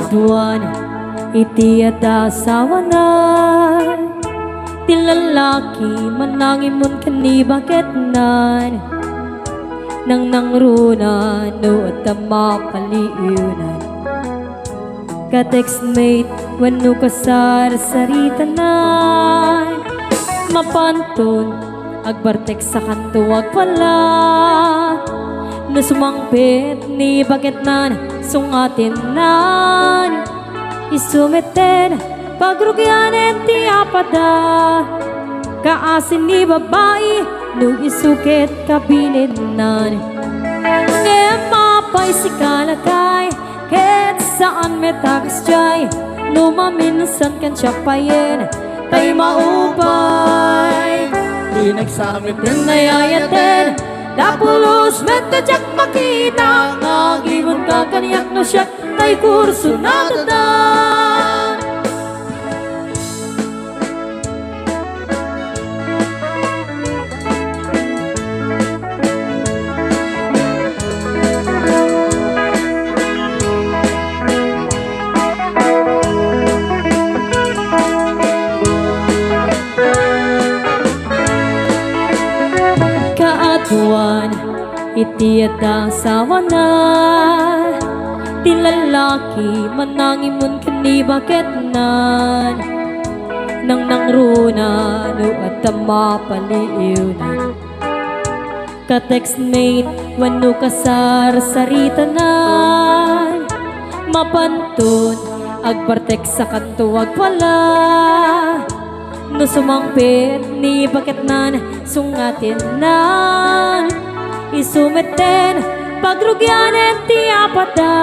Kaadwan iti ada sawana ti lalaki manangimon kani bakit nan nang nangruna no at mapaliunan ka-textmate wano kasar saritanan mapantun agbartek sa kanto agpala no sumangpit ni bakit nan sungatin nan isumeten pagrugyanen ti apada kaasin ni babae no isukit kabininan ngayon mapay si kalakay ket saan metagas jay no maminsan kan siya payen tay maupay di nagsamit din nayayaten dapulos metadyak makita ngagiwan ka kaniyak no siya tay kurso na dadan kaatuan iti ada sawana ti lalaki manangimon kani bakit nan nang nangruna no at mapaliunan ka-textmate wano kasar saritanan mapantun agbartek sa kanto agpala no sumangpit ni bakit nan sungatin nan isumeten pagrugyanen ti apada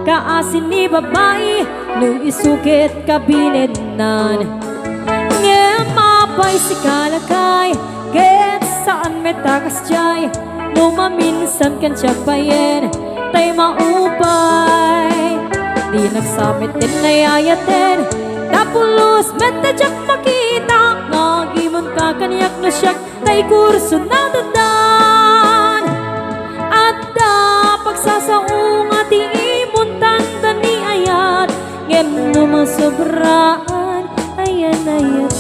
kaasin ni babae no isukit kabininan ngayon mapay si kalakay ket saan metakas jay no maminsan kan siya payen tay maupay di nagsamit din nayayaten dapulos metadyak makita ngagimon ka kaniyak no siya tay kurso na dadan at da pagsasaong ati imuntan ni ayat ngem no masobraan ayan ayat